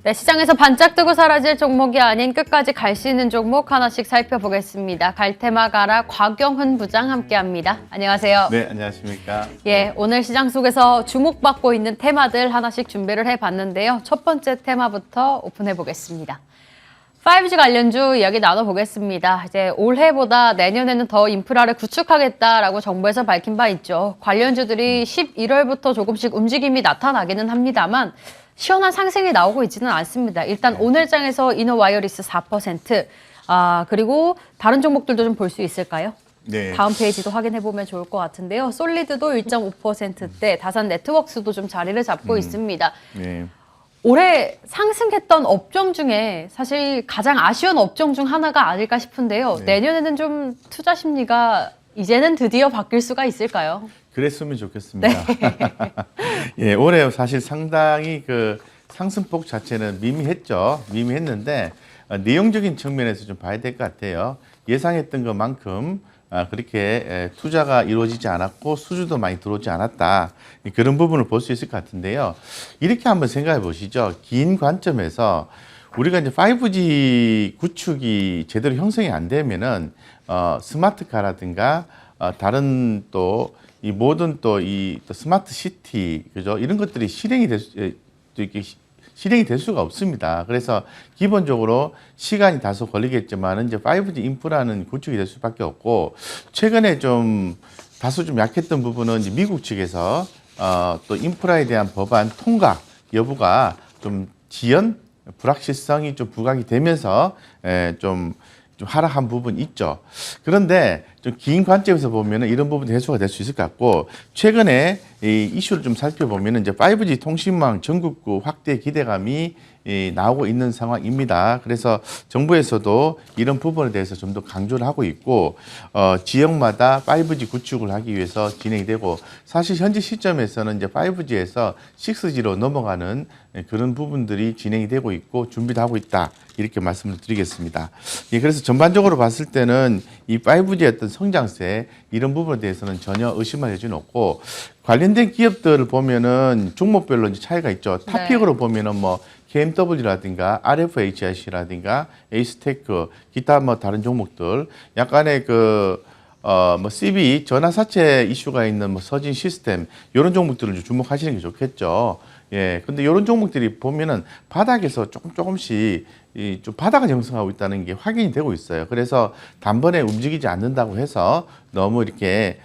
네, 시장에서 반짝 뜨고 사라질 종목이 아닌 끝까지 갈 수 있는 종목 하나씩 살펴보겠습니다. 갈테마 가라 곽영훈 부장 함께합니다. 안녕하세요. 네, 안녕하십니까. 예, 오늘 시장 속에서 주목받고 있는 테마들 하나씩 준비를 해봤는데요. 첫 번째 테마부터 오픈해 보겠습니다. 5G 관련주 이야기 나눠보겠습니다. 이제 올해보다 내년에는 더 인프라를 구축하겠다라고 정부에서 밝힌 바 있죠. 관련주들이 11월부터 조금씩 움직임이 나타나기는 합니다만 시원한 상승이 나오고 있지는 않습니다. 일단 오늘장에서 이노와이어리스 4%, 그리고 다른 종목들도 좀 볼 수 있을까요? 네. 다음 페이지도 확인해 보면 좋을 것 같은데요. 솔리드도 1.5%대, 다산 네트워크스도 좀 자리를 잡고 있습니다. 네. 올해 상승했던 업종 중에 사실 가장 아쉬운 업종 중 하나가 아닐까 싶은데요. 네. 내년에는 좀 투자 심리가 이제는 드디어 바뀔 수가 있을까요? 그랬으면 좋겠습니다. 네. 예, 올해 사실 상당히 그 상승폭 자체는 미미했는데 내용적인 측면에서 좀 봐야 될 것 같아요. 예상했던 것만큼 그렇게 투자가 이루어지지 않았고 수주도 많이 들어오지 않았다. 그런 부분을 볼 수 있을 것 같은데요. 이렇게 한번 생각해 보시죠. 긴 관점에서 우리가 이제 5G 구축이 제대로 형성이 안 되면은 스마트카라든가 다른 또 이 모든 또 이 스마트 시티 그죠 이런 것들이 실행이 될 수가 없습니다. 그래서 기본적으로 시간이 다소 걸리겠지만 이제 5G 인프라는 구축이 될 수밖에 없고 최근에 좀 다소 좀 약했던 부분은 이제 미국 측에서 또 인프라에 대한 법안 통과 여부가 좀 지연 불확실성이 좀 부각이 되면서 좀 하락한 부분이 있죠. 그런데 좀 긴 관점에서 보면은 이런 부분도 해소가 될 수 있을 것 같고 최근에 이 이슈를 좀 살펴보면은 이제 5G 통신망 전국구 확대 기대감이 나오고 있는 상황입니다. 그래서 정부에서도 이런 부분에 대해서 좀 더 강조를 하고 있고 지역마다 5G 구축을 하기 위해서 진행이 되고 사실 현재 시점에서는 이제 5G에서 6G로 넘어가는 그런 부분들이 진행이 되고 있고 준비도 하고 있다. 이렇게 말씀을 드리겠습니다. 예, 그래서 전반적으로 봤을 때는 이 5G의 어떤 성장세 이런 부분에 대해서는 전혀 의심할 여지는 없고 관련된 기업들을 보면은 종목별로 이제 차이가 있죠. 탑픽으로 보면은 뭐 KMW라든가 RFHIC라든가 에이스테크 기타 뭐 다른 종목들 약간의 뭐 CB 전화사채 이슈가 있는 뭐 서진 시스템 이런 종목들을 주목하시는 게 좋겠죠. 예, 근데 이런 종목들이 보면은 바닥에서 조금씩 좀 바닥을 형성하고 있다는 게 확인이 되고 있어요. 그래서 단번에 움직이지 않는다고 해서 너무 이렇게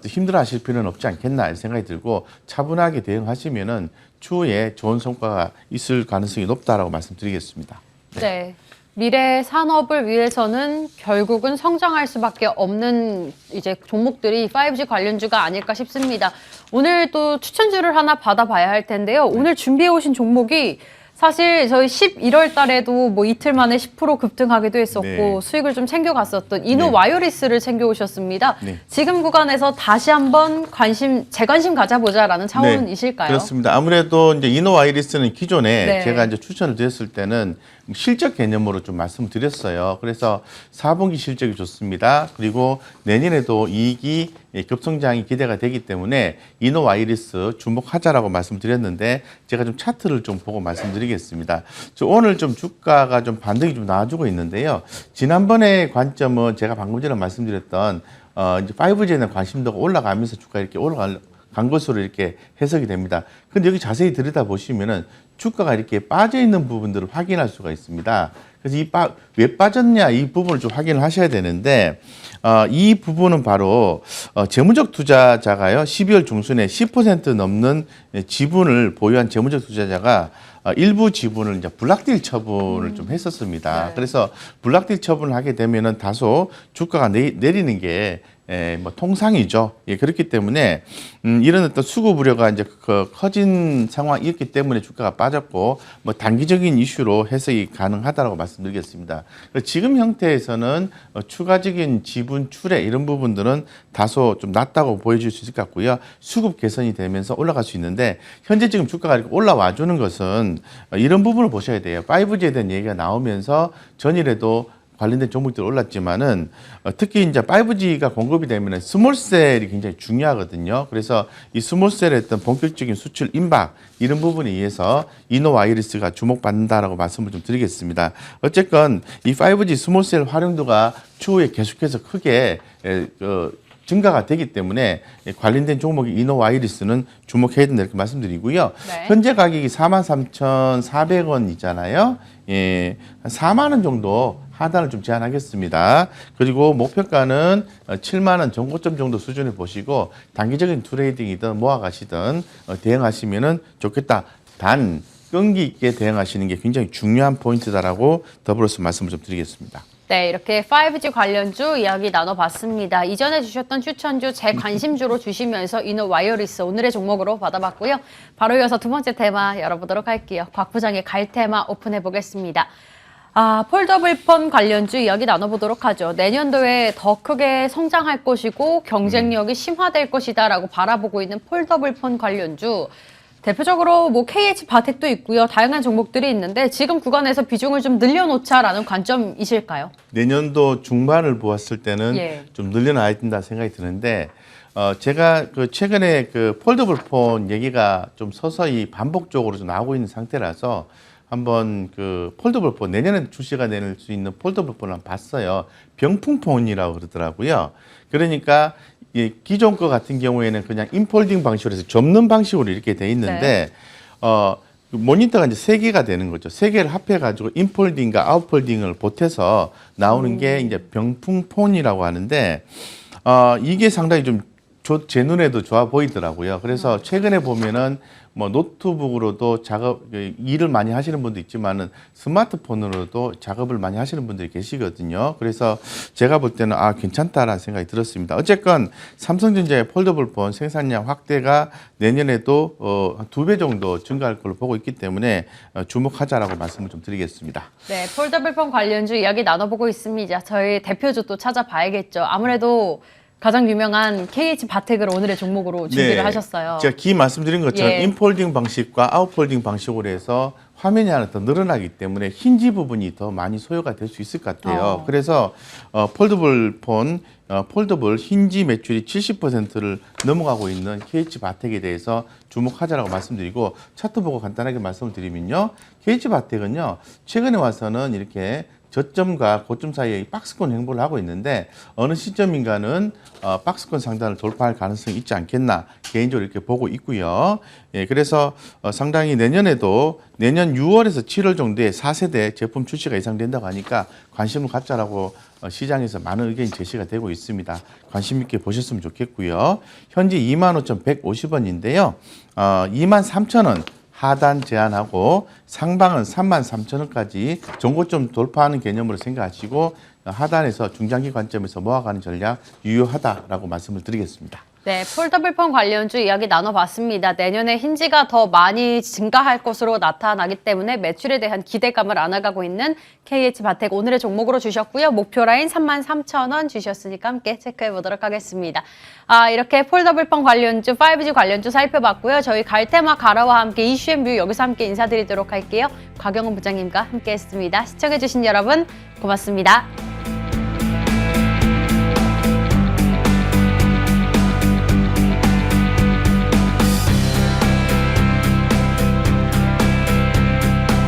힘들어하실 필요는 없지 않겠나 이런 생각이 들고 차분하게 대응하시면은 추후에 좋은 성과가 있을 가능성이 높다라고 말씀드리겠습니다. 네. 미래 산업을 위해서는 결국은 성장할 수밖에 없는 이제 종목들이 5G 관련주가 아닐까 싶습니다. 오늘 또 추천주를 하나 받아봐야 할 텐데요. 오늘 준비해 오신 종목이 사실 저희 11월 달에도 뭐 이틀 만에 10% 급등하기도 했었고 네. 수익을 좀 챙겨갔었던 이노와이어리스를 챙겨오셨습니다. 네. 지금 구간에서 다시 한번 재관심 가져보자라는 차원이실까요? 네, 그렇습니다. 아무래도 이제 이노와이리스는 기존에 네. 제가 이제 추천을 드렸을 때는 실적 개념으로 좀 말씀을 드렸어요. 그래서 4분기 실적이 좋습니다. 그리고 내년에도 이익이 급성장이 기대가 되기 때문에 이노와이리스 주목하자라고 말씀드렸는데 제가 좀 차트를 좀 보고 말씀드리겠습니다. 오늘 좀 주가가 좀 반등이 좀 나와주고 있는데요. 지난번에 관점은 제가 방금 전에 말씀드렸던 이제 5G에 대한 관심도가 올라가면서 주가 이렇게 올라간 것으로 이렇게 해석이 됩니다. 근데 여기 자세히 들여다보시면은 주가가 이렇게 빠져 있는 부분들을 확인할 수가 있습니다. 그래서 왜 빠졌냐 이 부분을 좀 확인을 하셔야 되는데 이 부분은 바로 재무적 투자자가요 12월 중순에 10% 넘는 지분을 보유한 재무적 투자자가 일부 지분을 이제 블락딜 처분을 좀 했었습니다. 네. 그래서 블락딜 처분을 하게 되면은 다소 주가가 내리는 게 뭐 통상이죠. 예, 그렇기 때문에 이런 어떤 수급 우려가 이제 커진 상황이었기 때문에 주가가 빠졌고 뭐 단기적인 이슈로 해석이 가능하다라고 말씀드리겠습니다. 지금 형태에서는 추가적인 지분 출회 이런 부분들은 다소 좀 낮다고 보여줄 수 있을 것 같고요. 수급 개선이 되면서 올라갈 수 있는데 현재 지금 주가가 이렇게 올라와 주는 것은 이런 부분을 보셔야 돼요. 5G에 대한 얘기가 나오면서 전일에도 관련된 종목들이 올랐지만은 특히 이제 5G가 공급이 되면은 스몰셀이 굉장히 중요하거든요. 그래서 이 스몰셀의 어떤 본격적인 수출 임박 이런 부분에 의해서 이노와이러스가 주목받는다라고 말씀을 좀 드리겠습니다. 어쨌건 이 5G 스몰셀 활용도가 추후에 계속해서 크게 증가가 되기 때문에 관련된 종목이 이노와이러스는 주목해야 된다 이렇게 말씀드리고요. 네. 현재 가격이 43,400원이잖아요. 예, 한 4만 원 정도 하단을 좀 제한하겠습니다. 그리고 목표가는 7만 원 전고점 정도 수준을 보시고 단기적인 트레이딩이든 모아가시든 대응하시면은 좋겠다. 단 끈기 있게 대응하시는 게 굉장히 중요한 포인트다라고 더불어서 말씀을 좀 드리겠습니다. 네, 이렇게 5G 관련주 이야기 나눠봤습니다. 이전에 주셨던 추천주 제 관심주로 주시면서 이노와이어리스 오늘의 종목으로 받아봤고요. 바로 이어서 두 번째 테마 열어보도록 할게요. 곽 부장의 갈 테마 오픈해 보겠습니다. 폴더블폰 관련주 이야기 나눠보도록 하죠. 내년도에 더 크게 성장할 것이고 경쟁력이 심화될 것이다라고 바라보고 있는 폴더블폰 관련주. 대표적으로 뭐 KH 바텍도 있고요. 다양한 종목들이 있는데 지금 구간에서 비중을 좀 늘려놓자라는 관점이실까요? 내년도 중반을 보았을 때는 예. 좀 늘려놔야 된다 생각이 드는데 제가 최근에 폴더블 폰 얘기가 좀 서서히 반복적으로 좀 나오고 있는 상태라서 한번 폴더블 폰 내년에 출시가 될 수 있는 폴더블 폰을 한번 봤어요. 병풍폰이라고 그러더라고요. 그러니까 기존 거 같은 경우에는 그냥 인폴딩 방식으로 해서 접는 방식으로 이렇게 돼 있는데 모니터가 이제 세 개가 되는 거죠. 세 개를 합해 가지고 인폴딩과 아웃폴딩을 보태서 나오는 게 이제 병풍폰이라고 하는데 이게 상당히 좀 제 눈에도 좋아 보이더라고요. 그래서 최근에 보면은 뭐 노트북으로도 일을 많이 하시는 분도 있지만은 스마트폰으로도 작업을 많이 하시는 분들이 계시거든요. 그래서 제가 볼 때는 괜찮다라는 생각이 들었습니다. 어쨌건 삼성전자의 폴더블폰 생산량 확대가 내년에도 한 2배 정도 증가할 걸로 보고 있기 때문에 주목하자라고 말씀을 좀 드리겠습니다. 네, 폴더블폰 관련주 이야기 나눠보고 있습니다. 저희 대표주 또 찾아봐야겠죠. 아무래도 가장 유명한 KH 바텍을 오늘의 종목으로 준비를 하셨어요. 제가 말씀드린 것처럼 예. 인폴딩 방식과 아웃폴딩 방식으로 해서 화면이 하나 더 늘어나기 때문에 힌지 부분이 더 많이 소요가 될 수 있을 것 같아요. 그래서 폴더블 힌지 매출이 70%를 넘어가고 있는 KH 바텍에 대해서 주목하자라고 말씀드리고 차트 보고 간단하게 말씀을 드리면요. KH 바텍은요. 최근에 와서는 이렇게 저점과 고점 사이에 박스권 행보를 하고 있는데 어느 시점인가는 박스권 상단을 돌파할 가능성이 있지 않겠나 개인적으로 이렇게 보고 있고요. 예, 그래서 상당히 내년에도 내년 6월에서 7월 정도에 4세대 제품 출시가 예상된다고 하니까 관심을 갖자라고 시장에서 많은 의견이 제시가 되고 있습니다. 관심 있게 보셨으면 좋겠고요. 현재 25,150원인데요. 23,000원 하단 제한하고 상방은 33,000원까지 전고점 돌파하는 개념으로 생각하시고 하단에서 중장기 관점에서 모아가는 전략 유효하다라고 말씀을 드리겠습니다. 네, 폴더블폰 관련주 이야기 나눠봤습니다. 내년에 힌지가 더 많이 증가할 것으로 나타나기 때문에 매출에 대한 기대감을 안아가고 있는 KH 바텍 오늘의 종목으로 주셨고요. 목표 라인 33,000원 주셨으니까 함께 체크해 보도록 하겠습니다. 이렇게 폴더블폰 관련주, 5G 관련주 살펴봤고요. 저희 갈테마 가라와 함께 이슈앤뷰 여기서 함께 인사드리도록 할게요. 곽영은 부장님과 함께했습니다. 시청해주신 여러분 고맙습니다.